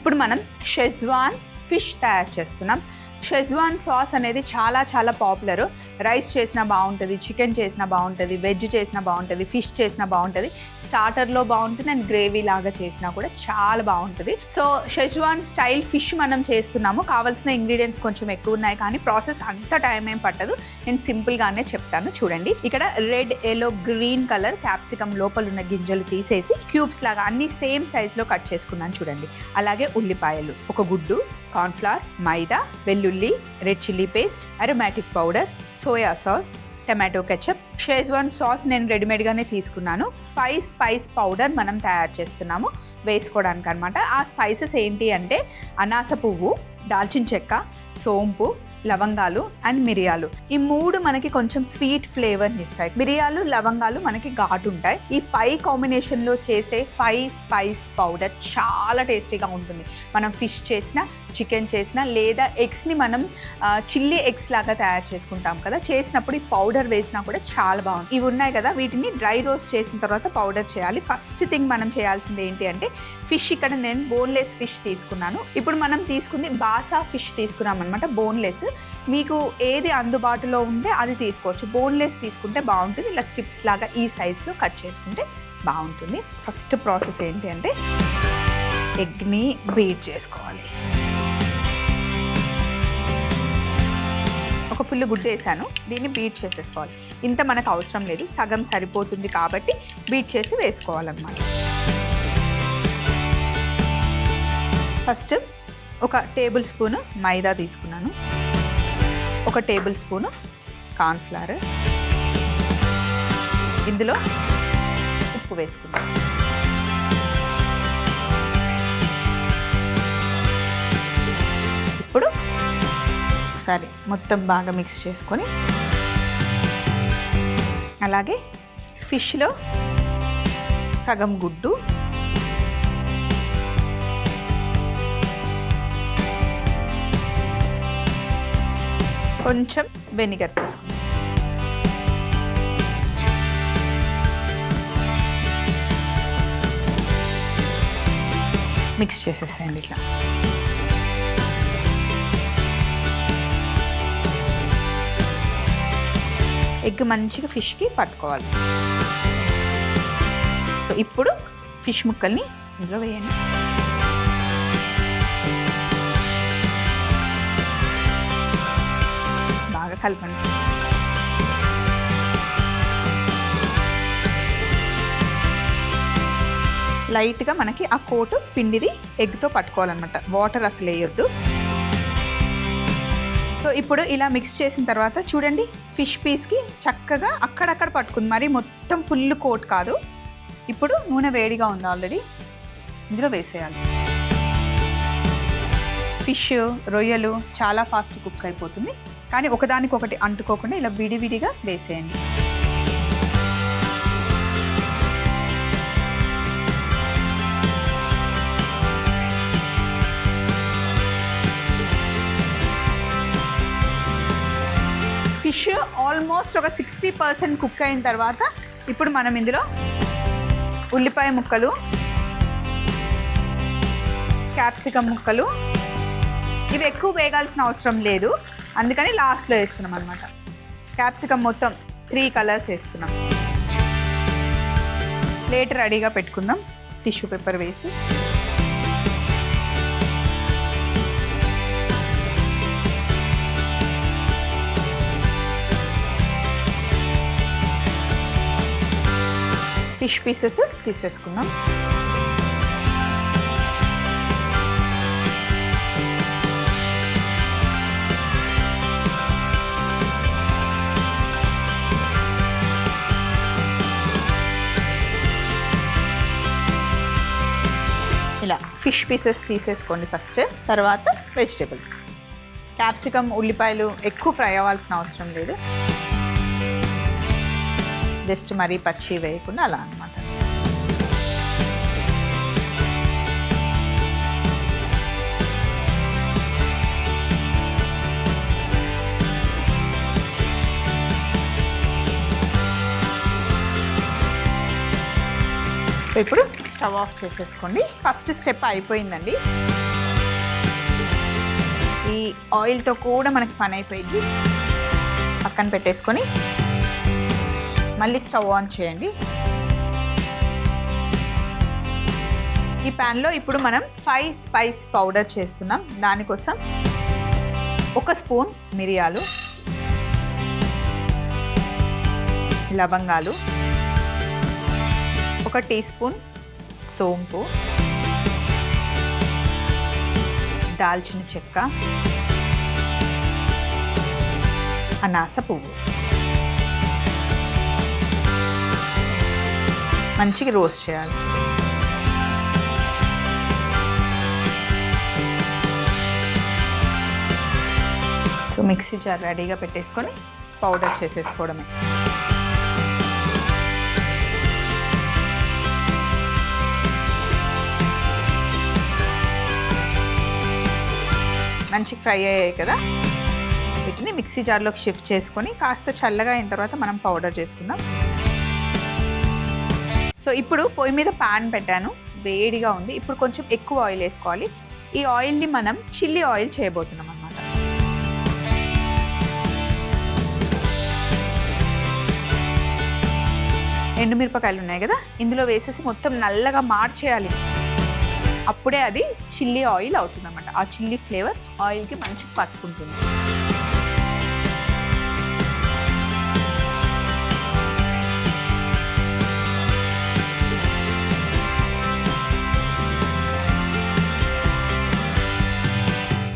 ఇప్పుడు మనం schezwan fish తయారు చేస్తున్నాం. షెజ్వాన్ సాస్ అనేది చాలా చాలా పాపులర్. రైస్ చేసినా బాగుంటుంది, చికెన్ చేసినా బాగుంటుంది, వెజ్ చేసినా బాగుంటుంది, ఫిష్ చేసినా బాగుంటుంది, స్టార్టర్లో బాగుంటుంది అండ్ గ్రేవీ లాగా చేసినా కూడా చాలా బాగుంటుంది. సో షెజ్వాన్ స్టైల్ ఫిష్ మనం చేస్తున్నాము. కావాల్సిన ఇంగ్రీడియంట్స్ కొంచెం ఎక్కువ ఉన్నాయి కానీ ప్రాసెస్ అంత టైం ఏం పట్టదు. నేను సింపుల్గానే చెప్తాను చూడండి. ఇక్కడ red, yellow, green colour capsicum లోపల ఉన్న గింజలు తీసేసి క్యూబ్స్ లాగా అన్ని సేమ్ సైజులో కట్ చేసుకున్నాను చూడండి. అలాగే ఉల్లిపాయలు, ఒక గుడ్డు, కార్న్ఫ్లవర్, మైదా, వెల్లుల్లి, red chilli paste, aromatic powder, soya sauce, tomato ketchup. Schezwan sauce నేను రెడీమేడ్గానే తీసుకున్నాను. 5 స్పైస్ పౌడర్ మనం తయారు చేస్తున్నాము వేసుకోవడానికి అనమాట. ఆ స్పైసెస్ ఏంటి అంటే అనాస పువ్వు, దాల్చిన చెక్క, సోంపు, లవంగాలు అండ్ మిరియాలు. ఈ 3 మనకి కొంచెం స్వీట్ ఫ్లేవర్ని ఇస్తాయి. మిరియాలు, లవంగాలు మనకి ఘాటు ఉంటాయి. ఈ 5 కాంబినేషన్లో చేసే 5 స్పైస్ పౌడర్ చాలా టేస్టీగా ఉంటుంది. మనం ఫిష్ చేసినా, చికెన్ చేసినా, లేదా ఎగ్స్ని మనం చిల్లీ ఎగ్స్ లాగా తయారు చేసుకుంటాం కదా, చేసినప్పుడు ఈ పౌడర్ వేసినా కూడా చాలా బాగుంటుంది. ఇవి ఉన్నాయి కదా, వీటిని డ్రై రోస్ట్ చేసిన తర్వాత పౌడర్ చేయాలి. ఫస్ట్ థింగ్ మనం చేయాల్సింది ఏంటి అంటే ఫిష్. ఇక్కడ నేను బోన్లెస్ ఫిష్ తీసుకున్నాను. ఇప్పుడు మనం తీసుకుంది బాసా ఫిష్ తీసుకున్నాం అనమాట, బోన్లెస్. మీకు ఏది అందుబాటులో ఉంటే అది తీసుకోవచ్చు. బోన్లెస్ తీసుకుంటే బాగుంటుంది. ఇలా స్ట్రిప్స్ లాగా ఈ సైజులో కట్ చేసుకుంటే బాగుంటుంది. ఫస్ట్ ప్రాసెస్ ఏంటి అంటే ఎగ్ని బీట్ చేసుకోవాలి. ఒక ఫుల్ గుడ్డు వేసాను, దీన్ని బీట్ చేసేసుకోవాలి. ఇంత మనకు అవసరం లేదు, సగం సరిపోతుంది కాబట్టి బీట్ చేసి వేసుకోవాలన్నమాట. ఫస్ట్ ఒక టేబుల్ స్పూన్ మైదా తీసుకున్నాను, ఒక టేబుల్ స్పూను కార్న్ఫ్లవర్, ఇందులో ఉప్పు వేసుకుందాం. ఇప్పుడు ఒకసారి మొత్తం బాగా మిక్స్ చేసుకొని అలాగే ఫిష్లో సగం గుడ్డు, కొంచెం వెనిగర్ తీసుకుందాం. మిక్స్ చేసేసేయండి ఇట్లా. ఎగ్ మంచిగా ఫిష్కి పట్టుకోవాలి. సో ఇప్పుడు ఫిష్ ముక్కల్ని ఇందులో వేయండి. కలపండి. లైట్గా మనకి ఆ కోటు పిండిది ఎగ్తో పట్టుకోవాలన్నమాట, వాటర్ అసలు వేయొద్దు. సో ఇప్పుడు ఇలా మిక్స్ చేసిన తర్వాత చూడండి, ఫిష్ పీస్కి చక్కగా అక్కడక్కడ పట్టుకుంది, మరి మొత్తం ఫుల్ కోట్ కాదు. ఇప్పుడు నూనె వేడిగా ఉంది ఆల్రెడీ, ఇందులో వేసేయాలి. ఫిష్, రొయ్యలు చాలా ఫాస్ట్ కుక్ అయిపోతుంది, కానీ ఒకదానికొకటి అంటుకోకుండా ఇలా విడివిడిగా వేసేయండి. ఫిష్ ఆల్మోస్ట్ ఒక 60% కుక్ అయిన తర్వాత ఇప్పుడు మనం ఇందులో ఉల్లిపాయ ముక్కలు, క్యాప్సికమ్ ముక్కలు, ఇవి ఎక్కువ వేగాల్సిన అవసరం లేదు, అందుకని లాస్ట్లో వేస్తున్నాం అనమాట. క్యాప్సికమ్ మొత్తం 3 కలర్స్ వేస్తున్నాం. ప్లేట్ రెడీగా పెట్టుకుందాం, టిష్యూ పేపర్ వేసి. ఫిష్ పీసెస్ తీసేసుకుందాం. ఇలా ఫిష్ పీసెస్ తీసేసుకోండి ఫస్ట్, తర్వాత వెజిటేబుల్స్. క్యాప్సికమ్, ఉల్లిపాయలు ఎక్కువ ఫ్రై అవ్వాల్సిన అవసరం లేదు, జస్ట్ మరీ పచ్చి వేయకుండా అలా అన్నమాట. సో ఇప్పుడు స్టవ్ ఆఫ్ చేసేసుకోండి. ఫస్ట్ స్టెప్ అయిపోయిందండి. ఈ ఆయిల్తో కూడా మనకి పని అయిపోయింది. పక్కన పెట్టేసుకొని మళ్ళీ స్టవ్ ఆన్ చేయండి. ఈ ప్యాన్లో ఇప్పుడు మనం 5 స్పైస్ పౌడర్ చేస్తున్నాం. దానికోసం 1 స్పూన్ మిరియాలు, లవంగాలు, 1 టీ స్పూన్ సోంపు, దాల్చిన చెక్క, అనాస పువ్వు మంచిగా రోస్ట్ చేయాలి. సో మిక్సీ జార్ రెడీగా పెట్టేసుకొని పౌడర్ చేసేసుకోవడమే. మంచిగా ఫ్రై అయ్యాయి కదా, వీటిని మిక్సీ జార్లోకి షిఫ్ట్ చేసుకొని కాస్త చల్లగా అయిన తర్వాత మనం పౌడర్ చేసుకుందాం. సో ఇప్పుడు పొయ్యి మీద ప్యాన్ పెట్టాను, వేడిగా ఉంది. ఇప్పుడు కొంచెం ఎక్కువ ఆయిల్ వేసుకోవాలి. ఈ ఆయిల్ని మనం చిల్లీ ఆయిల్ చేయబోతున్నాం అన్నమాట. ఎండుమిరపకాయలు ఉన్నాయి కదా, ఇందులో వేసేసి మొత్తం నల్లగా మార్చేయాలి. అప్పుడే అది చిల్లీ ఆయిల్ అవుతుంది అన్నమాట. ఆ చిల్లీ ఫ్లేవర్ ఆయిల్కి మంచిగా పట్టుకుంటుంది.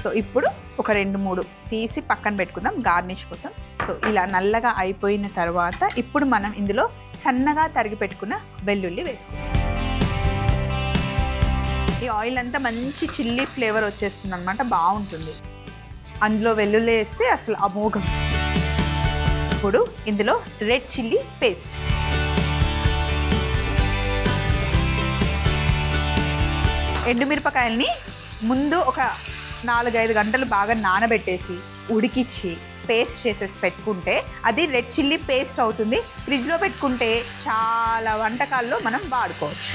సో ఇప్పుడు ఒక 2-3 తీసి పక్కన పెట్టుకుందాం గార్నిష్ కోసం. సో ఇలా నల్లగా అయిపోయిన తర్వాత ఇప్పుడు మనం ఇందులో సన్నగా తరిగి పెట్టుకున్న వెల్లుల్లి వేసుకుందాం. ఈ ఆయిల్ అంతా మంచి చిల్లీ ఫ్లేవర్ వచ్చేస్తుంది అనమాట, బాగుంటుంది. అందులో వెల్లుల్లి వేస్తే అసలు అమోఘం. ఇప్పుడు ఇందులో రెడ్ చిల్లీ పేస్ట్, ఎండుమిరపకాయల్ని ముందు ఒక 4-5 గంటలు బాగా నానబెట్టేసి ఉడికిచ్చి పేస్ట్ చేసేసి పెట్టుకుంటే అది రెడ్ చిల్లీ పేస్ట్ అవుతుంది. ఫ్రిడ్జ్లో పెట్టుకుంటే చాలా వంటకాల్లో మనం వాడుకోవచ్చు.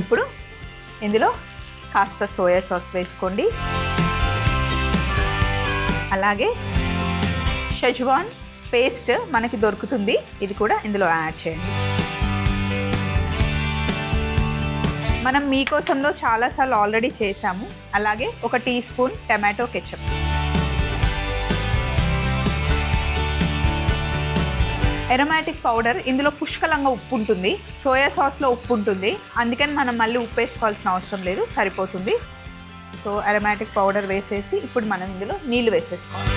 ఇప్పుడు ఇందులో కాస్త సోయా సాస్ వేసుకోండి. అలాగే షెజ్వాన్ పేస్ట్ మనకి దొరుకుతుంది, ఇది కూడా ఇందులో యాడ్ చేయండి. మనం మీకోసంలో చాలాసార్లు ఆల్రెడీ చేసాము. అలాగే 1 teaspoon tomato ketchup, aromatic powder. ఇందులో పుష్కలంగా ఉప్పు ఉంటుంది, సోయా సాస్లో ఉప్పు ఉంటుంది, అందుకని మనం మళ్ళీ ఉప్పు వేసుకోవాల్సిన అవసరం లేదు, సరిపోతుంది. సో అరోమాటిక్ పౌడర్ వేసేసి ఇప్పుడు మనం ఇందులో నీళ్లు వేసేసుకోవాలి.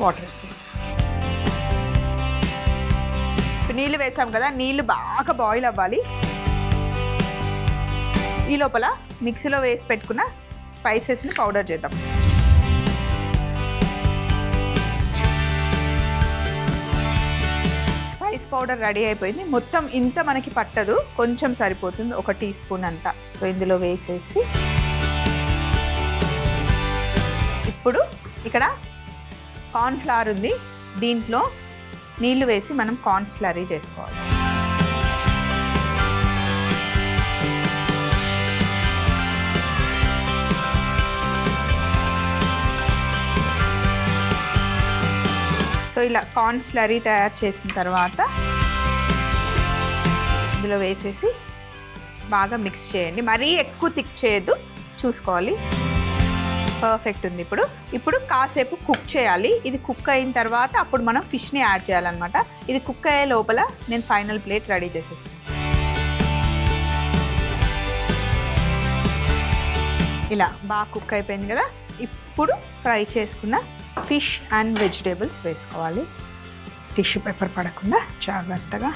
వాటర్ వేసేసి నీళ్ళు వేసాం కదా, నీళ్ళు బాగా బాయిల్ అవ్వాలి. ఈ లోపల మిక్సీలో వేసి పెట్టుకున్న స్పైసెస్ని పౌడర్ చేద్దాం. స్పైస్ పౌడర్ రెడీ అయిపోయింది. మొత్తం ఇంత మనకి పట్టదు, కొంచెం సరిపోతుంది, 1 టీ స్పూన్ అంతా. సో ఇందులో వేసేసి ఇప్పుడు ఇక్కడ కార్న్ ఫ్లవర్ ఉంది, దీంట్లో నీళ్లు వేసి మనం కార్న్ స్లరీ చేసుకోవాలి. సో ఇలా కార్న్ స్లరీ తయారు చేసిన తర్వాత ఇందులో వేసేసి బాగా మిక్స్ చేయండి. మరీ ఎక్కువ థిక్ చేయొద్దు, చూసుకోవాలి. పర్ఫెక్ట్ ఉంది. ఇప్పుడు కాసేపు కుక్ చేయాలి. ఇది కుక్ అయిన తర్వాత అప్పుడు మనం ఫిష్ని యాడ్ చేయాలన్నమాట. ఇది కుక్ అయ్యే లోపల నేను ఫైనల్ ప్లేట్ రెడీ చేసేసాను. ఇలా బాగా కుక్ అయిపోయింది కదా, ఇప్పుడు ఫ్రై చేసుకున్న ఫిష్ అండ్ వెజిటేబుల్స్ వేసుకోవాలి. టిష్యూ పేపర్ పడకుండా జాగ్రత్తగా.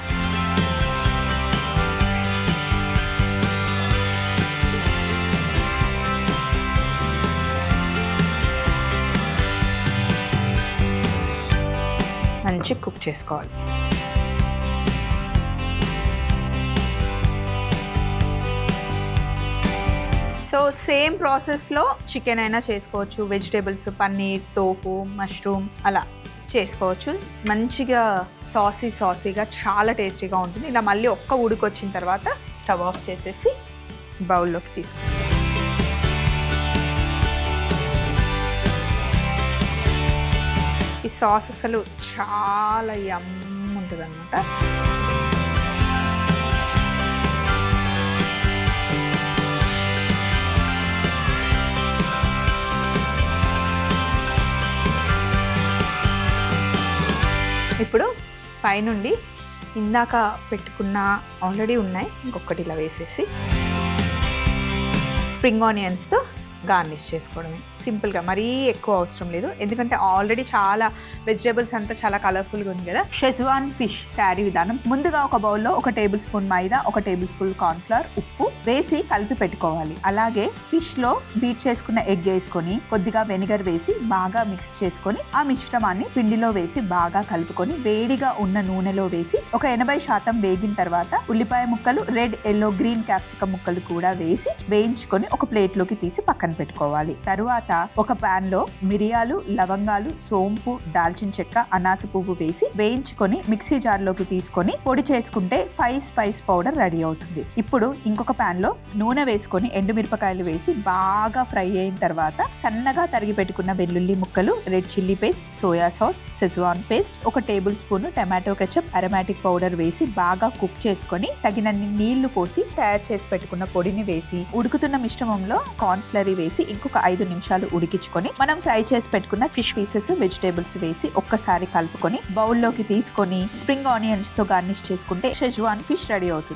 మంచి కుక్ చేసుకోవాలి. సో సో సేమ్ ప్రాసెస్లో చికెన్ అయినా చేసుకోవచ్చు, వెజిటేబుల్స్ పన్నీర్, టోఫు, మష్రూమ్ అలా చేసుకోవచ్చు. మంచిగా సాసీగా చాలా టేస్టీగా ఉంటుంది. ఇలా మళ్ళీ ఒక్క ఉడికొచ్చిన తర్వాత స్టవ్ ఆఫ్ చేసేసి బౌల్లోకి తీసుకుంటాం. ఈ సాస్ అసలు చాలా యమ్ ఉంటుంది అనమాట. ఇప్పుడు పైనుండి ఇందాక పెట్టుకున్న ఆల్రెడీ ఉన్నాయి, ఇంకొకటి ఇలా వేసేసి స్ప్రింగ్ ఆనియన్స్తో గార్నిష్ చేసుకోవడమే. సింపుల్గా, మరీ ఎక్కువ అవసరం లేదు, ఎందుకంటే ఆల్రెడీ చాలా వెజిటేబుల్స్ అంతా చాలా కలర్ఫుల్గా ఉంది కదా. షెజ్వాన్ ఫిష్ తయారీ విధానం: ముందుగా ఒక బౌల్లో 1 టేబుల్ స్పూన్ మైదా, 1 టేబుల్ స్పూన్ కార్న్ఫ్లవర్, ఉప్పు వేసి కలిపి పెట్టుకోవాలి. అలాగే ఫిష్లో బీట్ చేసుకున్న ఎగ్ వేసుకొని కొద్దిగా వెనిగర్ వేసి బాగా మిక్స్ చేసుకొని ఆ మిశ్రమాన్ని పిండిలో వేసి బాగా కలుపుకొని వేడిగా ఉన్న నూనెలో వేసి ఒక 80% వేగిన తర్వాత ఉల్లిపాయ ముక్కలు, రెడ్, ఎల్లో, గ్రీన్ క్యాప్సికమ్ ముక్కలు కూడా వేసి వేయించుకొని ఒక ప్లేట్లోకి తీసి పక్కన పెట్టుకోవాలి. తరువాత ఒక పాన్ లో మిరియాలు, లవంగాలు, సోంపు, దాల్చిన చెక్క, అనాస పువ్వు వేసి వేయించుకొని మిక్సీ జార్ లోకి తీసుకొని పొడి చేసుకుంటే 5 స్పైస్ పౌడర్ రెడీ అవుతుంది. ఇప్పుడు ఇంకొక పాన్ లో నూనె వేసుకొని ఎండుమిరపకాయలు వేసి బాగా ఫ్రై అయిన తర్వాత సన్నగా తరిగి పెట్టుకున్న వెల్లుల్లి ముక్కలు, red chilli paste, soya sauce, Schezwan paste, 1 tablespoon tomato ketchup, aromatic powder వేసి బాగా కుక్ చేసుకొని తగినన్ని నీళ్లు పోసి తయారు చేసి పెట్టుకున్న పొడిని వేసి ఉడుకుతున్న మిశ్రమంలో కార్న్ స్లరీ వేసి ఇంకొక 5 నిమిషాలు ఉడికించుకొని మనం ఫ్రై చేసి పెట్టుకున్న ఫిష్ పీసెస్, వెజిటేబుల్స్ వేసి ఒక్కసారి కలుపుకొని బౌల్లోకి తీసుకొని స్ప్రింగ్ ఆనియన్స్ తో గార్నిష్ చేసుకుంటే షెజ్వాన్ ఫిష్ రెడీ అవుతుంది.